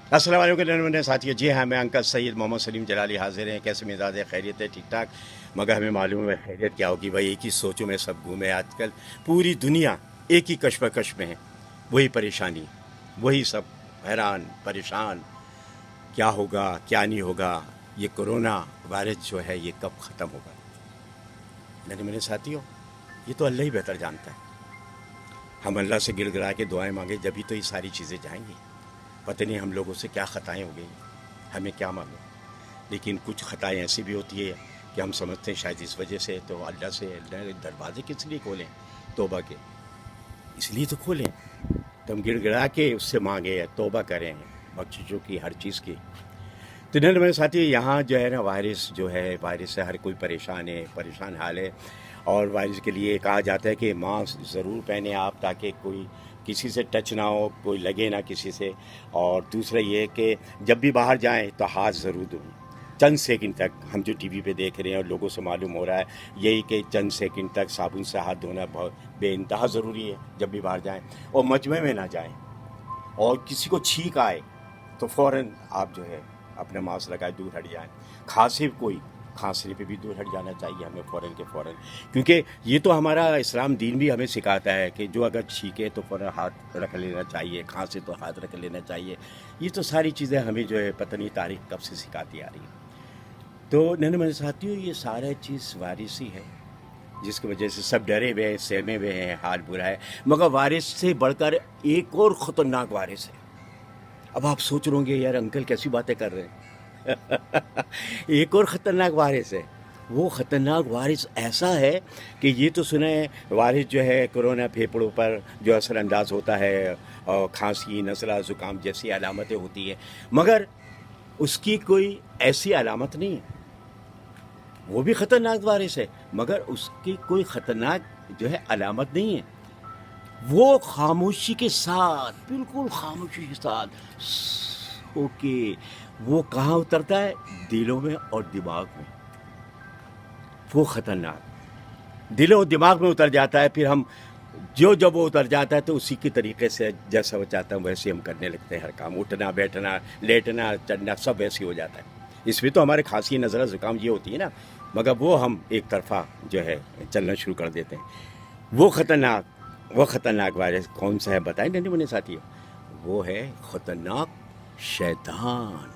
अस्सलाम वालेकुम साथियों। जी हाँ, मैं अंकल सैयद मोहम्मद सलीम जलाली हाजिर हैं। कैसे मिजाज है? खैरियत है? ठीक ठाक। मगर हमें मालूम है खैरियत क्या होगी भाई। एक ही सोचों में सब घूमे आजकल। पूरी दुनिया एक ही कश्मकश में है। वही परेशानी, वही सब हैरान परेशान। क्या होगा क्या नहीं होगा, ये कोरोना वायरस जो है ये कब ख़त्म होगा। मेरे साथियों, ये तो अल्लाह ही बेहतर जानता है। हम अल्लाह से गिड़गिड़ा के दुआएं मांगे जब भी तो ये सारी चीज़ें जाएंगी। पता नहीं हम लोगों से क्या ख़ताएँ हो गई, हमें क्या मालूम। लेकिन कुछ ख़ताएँ ऐसी भी होती है कि हम समझते हैं शायद इस वजह से, तो अल्लाह से अल्लाह दरवाजे किस लिए खोलें तौबा के, इसलिए तो खोलें। तो हम गिड़गिड़ा के उससे मांगे, तौबा करें बख्शिशों की, हर चीज़ की। तो नहीं मेरे साथी, यहाँ जो है ना वायरस से हर कोई परेशान है, परेशान हाल है। और वायरस के लिए कहा जाता है कि मास्क ज़रूर पहने आप, ताकि कोई किसी से टच ना हो, कोई लगे ना किसी से। और दूसरा ये कि जब भी बाहर जाएं तो हाथ ज़रूर धोएं। चंद सेकंड तक हम जो टीवी पे देख रहे हैं और लोगों से मालूम हो रहा है यही कि चंद सेकंड तक साबुन से हाथ धोना बहुत बेइंतहा ज़रूरी है जब भी बाहर जाएं। और मजमे में ना जाएं। और किसी को छींक आए तो फ़ौरन आप जो है अपना मास्क लगाए, दूर हट जाएं। खांसने पे भी दूर हट जाना चाहिए हमें फ़ौरन के फ़ौरन। क्योंकि ये तो हमारा इस्लाम दीन भी हमें सिखाता है कि जो अगर छींके तो फ़ौरन हाथ रख लेना चाहिए, खांसे तो हाथ रख लेना चाहिए। ये तो सारी चीज़ें हमें जो है पता नहीं तारीख कब से सिखाती आ रही है। तो नहीं मेरे साथियों, ये सारा चीज़ वारिस ही है जिसकी वजह से सब डरे हुए हैं, सहमे हुए हैं, हाल बुरा है। मगर वारिस से बढ़कर एक और ख़तरनाक वारिस है। अब आप सोच रहे होंगे यार अंकल कैसी बातें कर रहे हैं। एक और ख़तरनाक वारिस है। वो ख़तरनाक वारिस ऐसा है कि ये तो सुना है वारिस जो है कोरोना फेफड़ों पर जो असरअंदाज होता है, और खांसी, नज़ला, ज़ुकाम जैसी अलामतें होती हैं। मगर उसकी कोई ऐसी अलामत नहीं है। वो भी ख़तरनाक वारिस है मगर उसकी कोई ख़तरनाक जो है अलामत नहीं है। वो खामोशी के साथ, बिल्कुल खामोशी के साथ ओके, वो कहाँ उतरता है? दिलों में और दिमाग में। वो ख़तरनाक दिलों और दिमाग में उतर जाता है। फिर हम जब वो उतर जाता है तो उसी के तरीके से जैसा वो चाहता है वैसे हम करने लगते हैं। हर काम, उठना बैठना लेटना चढ़ना सब वैसे हो जाता है। इसमें तो हमारे खांसी, नज़ला, ज़ुकाम ये होती है ना, मगर वो हम एक तरफा जो है चलना शुरू कर देते हैं। वो ख़तरनाक वायरस कौन सा है बताएं नहीं मुझे साथियों? वो है ख़तरनाक शैतान।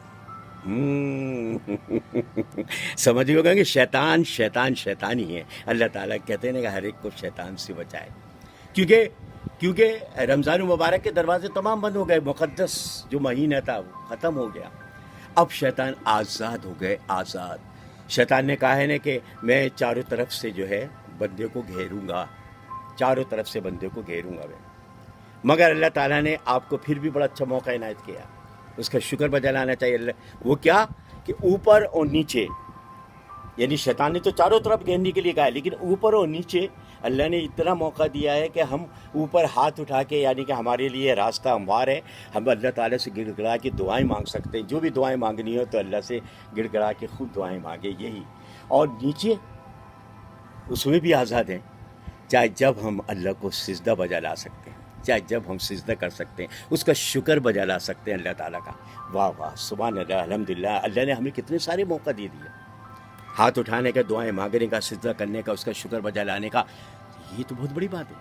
समझ गए होगा कि शैतान शैतान शैतान ही है। अल्लाह ताला कहते हैं ना कि हर एक को शैतान से बचाए। क्योंकि रमज़ान मुबारक के दरवाजे तमाम बंद हो गए। मुक़द्दस जो महीना था वो ख़त्म हो गया। अब शैतान आज़ाद हो गए, आज़ाद। शैतान ने कहा है ना कि मैं चारों तरफ से जो है बंदे को घेरूंगा, चारों तरफ से बंदे को घेरूंगा मैं। मगर अल्लाह ताला ने आपको फिर भी बड़ा अच्छा मौका इनायत किया, उसका शुक्र बजा लाना चाहिए। अल्लाह वो क्या कि ऊपर और नीचे, यानी शैतान ने तो चारों तरफ घेरने के लिए कहा है, लेकिन ऊपर और नीचे अल्लाह ने इतना मौका दिया है कि हम ऊपर हाथ उठा के, यानी कि हमारे लिए रास्ता हमवार है। हम अल्लाह ताला से गिड़गिड़ा के दुआएं मांग सकते हैं। जो भी दुआएं मांगनी हो तो अल्लाह से गिड़गिड़ा के खुद दुआएं मांगे, यही। और नीचे उसमें भी आज़ाद हैं, चाहे जब हम अल्लाह को सिजदा बजा ला सकते हैं, चाहे जब हम सिजदा कर सकते हैं, उसका शुक्र बजा ला सकते हैं अल्लाह ताला का। वाह वाह, सुभान अल्लाह, अल्हम्दुलिल्लाह। अल्लाह ने हमें कितने सारे मौका दे दिए, हाथ उठाने का, दुआएं मांगने का, सिजदा करने का, उसका शुक्र बजा लाने का। ये तो बहुत बड़ी बात है।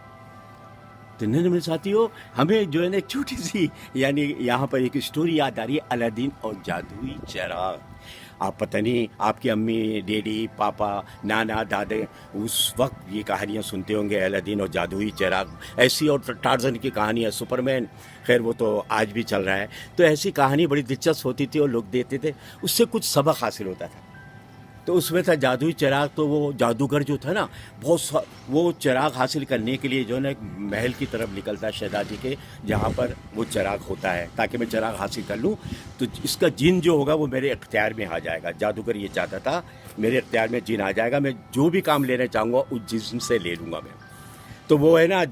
तो नहीं मेरे साथियों, हमें जो है ना एक छोटी सी, यानी यहाँ पर एक स्टोरी याद आ रही है, अलादीन और जादुई चिराग। आप पता नहीं आपकी अम्मी, डैडी, पापा, नाना, दादे उस वक्त ये कहानियाँ सुनते होंगे, अलादीन और जादुई चिराग ऐसी, और टार्ज़न की कहानियाँ, सुपरमैन, खैर वो तो आज भी चल रहा है। तो ऐसी कहानी बड़ी दिलचस्प होती थी और लोग देते थे, उससे कुछ सबक हासिल होता था। तो उसमें था जादुई चिराग। तो वो जादूगर जो था ना, वो चिराग हासिल करने के लिए जो है ना एक महल की तरफ निकलता है शहजादी के, जहाँ पर वो चिराग होता है, ताकि मैं चिराग हासिल कर लूँ तो इसका जिन जो होगा वो मेरे इख्तियार में आ जाएगा। जादूगर ये चाहता था मेरे इख्तियार में जिन आ जाएगा, मैं जो भी काम लेना चाहूँगा उस जिस्म से ले लूँगा मैं। तो वो है ना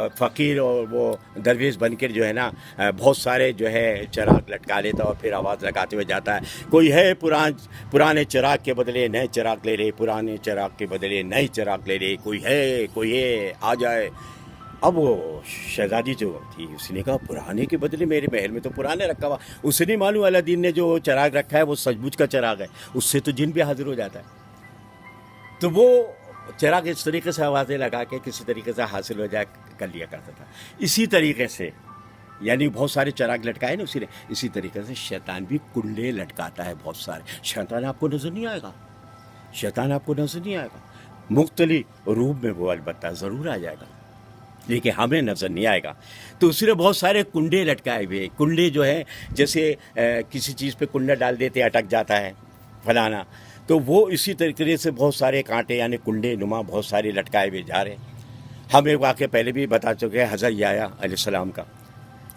फ़कीर और वो दरवेश बनकर जो है ना बहुत सारे जो है चिराग लटका लेता और फिर आवाज़ लगाते हुए जाता है, कोई है पुराने चिराग के बदले नए चिराग ले ले, पुराने चिराग के बदले नए चिराग ले ले, कोई है आ जाए। اب وہ شہزادی جو تھی اس نے کہا پرانے کے بدلے میرے محل میں تو پرانے رکھا ہوا. اسے نہیں معلوم الادین نے جو چراغ رکھا ہے وہ سچ بچ کا چراغ ہے, اس سے تو جن بھی حاضر ہو جاتا ہے. تو وہ چراغ اس طریقے سے آوازیں لگا کے کسی طریقے سے حاصل ہو جائے کر لیا کرتا تھا. اسی طریقے سے یعنی بہت سارے چراغ لٹکائے نا اسی نے, اسی طریقے سے شیطان بھی کنڈے لٹکاتا ہے بہت سارے. شیطان آپ کو نظر نہیں آئے گا, شیطان آپ کو نظر نہیں آئے گا, مختلف روپ میں وہ البتہ ضرور آ جائے گا لیکن ہمیں نظر نہیں آئے گا. تو اس نے بہت سارے کنڈے لٹکائے ہوئے. کنڈے جو ہیں جیسے کسی چیز پہ کنڈا ڈال دیتے اٹک جاتا ہے فلانا, تو وہ اسی طریقے سے بہت سارے کانٹے یعنی کنڈے نما بہت سارے لٹکائے ہوئے جا رہے ہیں. ہم ایک واقعہ پہلے بھی بتا چکے ہیں حضرت یحییٰ علیہ السلام کا.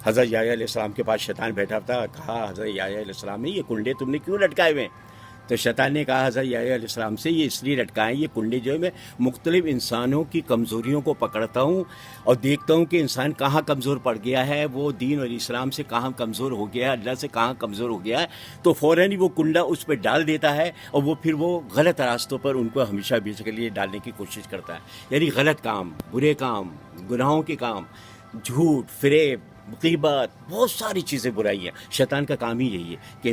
حضرت یحییٰ علیہ السلام کے پاس شیطان بیٹھا تھا. کہا حضرت یحییٰ علیہ السلام نے یہ کنڈے تم نے کیوں لٹکائے ہوئے ہیں؟ تو شیطان نے کہا حضرت یحییٰ علیہ السلام سے یہ اس لیے لٹکائیں, یہ کنڈے جو ہے میں مختلف انسانوں کی کمزوریوں کو پکڑتا ہوں اور دیکھتا ہوں کہ انسان کہاں کمزور پڑ گیا ہے, وہ دین اور اسلام سے کہاں کمزور ہو گیا ہے, اللہ سے کہاں کمزور ہو گیا ہے, تو فوراً ہی وہ کنڈا اس پہ ڈال دیتا ہے اور وہ پھر وہ غلط راستوں پر ان کو ہمیشہ بیچ کے لیے ڈالنے کی کوشش کرتا ہے. یعنی غلط کام, برے کام, گناہوں کے کام, جھوٹ, فریب, غیبت, بہت ساری چیزیں برائی ہیں. شیطان کا کام ہی یہی ہے کہ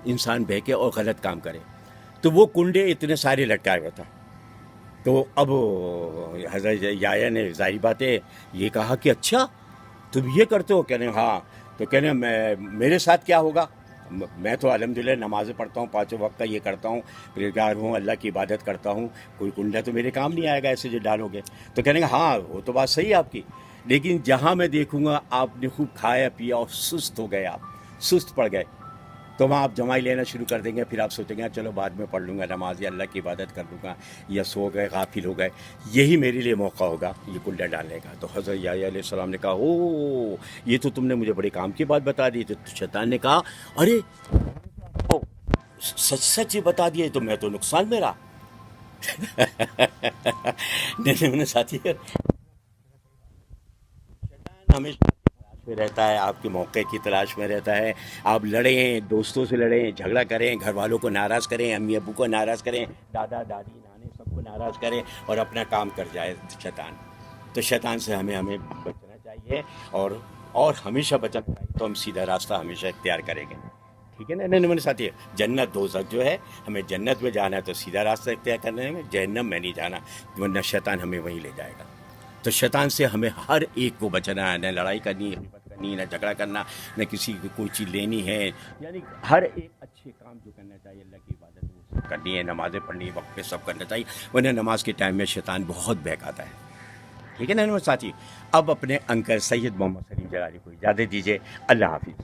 انسان بہکے اور غلط کام کرے. تو وہ کنڈے اتنے سارے لٹکائے ہوئے تھا. تو اب حضرت یحییٰ نے ظاہر بات ہے یہ کہا کہ اچھا تم یہ کرتے ہو؟ کہنے ہاں. تو کہنے میرے ساتھ کیا ہوگا؟ میں تو الحمدللہ نمازیں پڑھتا ہوں, 5 وقت کا یہ کرتا ہوں, پرہیزگار ہوں, اللہ کی عبادت کرتا ہوں, کوئی کنڈا تو میرے کام نہیں آئے گا ایسے جو ڈالو گے. تو کہنے گا ہاں وہ تو بات صحیح ہے آپ کی, لیکن جہاں میں دیکھوں گا آپ نے خوب کھایا پیا اور سست ہو گئے, آپ سست پڑ گئے, تو وہاں آپ جمائی لینا شروع کر دیں گے. پھر آپ سوچیں گے چلو بعد میں پڑھ لوں گا نماز یا اللہ کی عبادت کر لوں گا, یا سو گئے, غافل ہو گئے, یہی میرے لیے موقع ہوگا یہ کنڈا ڈالنے کا. تو حضرت یحییٰ علیہ السلام نے کہا او یہ تو تم نے مجھے بڑے کام کی بات بتا دی. تو شیطان نے کہا ارے سچ ہی بتا دیے تو میں تو نقصان میرا. نہیں ساتھی ہمیشہ میں رہتا ہے, آپ کے موقع کی تلاش میں رہتا ہے. آپ لڑیں, دوستوں سے لڑیں, جھگڑا کریں, گھر والوں کو ناراض کریں, امی ابو کو ناراض کریں, دادا دادی نانے سب کو ناراض کریں اور اپنا کام کر جائے شیطان. تو شیطان سے ہمیں بچنا چاہیے اور ہمیشہ بچنا چاہیے. تو ہم سیدھا راستہ ہمیشہ اختیار کریں گے. ٹھیک ہے نا. نہیں میرے ساتھی, جنت دوزخ جو ہے, ہمیں جنت میں جانا ہے تو سیدھا راستہ اختیار کرنے میں, جہنم میں نہیں جانا ورنہ شیطان ہمیں وہیں لے جائے گا. تو شیطان سے ہمیں ہر ایک کو بچنا ہے. نہ لڑائی کرنی, غیبت کرنی, نہ جھگڑا کرنا, نہ کسی کو کوئی چیز لینی ہے. یعنی ہر ایک اچھے کام جو کرنا چاہیے, اللہ کی عبادت وہ سب کرنی ہے, نمازیں پڑھنی وقت پہ سب کرنا چاہیے, ورنہ نماز کے ٹائم میں شیطان بہت بہکاتا ہے. ٹھیک ہے نا میرے ساتھی. اب اپنے انکل سید محمد سلیم جلالی کو اجازت دیجیے. اللہ حافظ.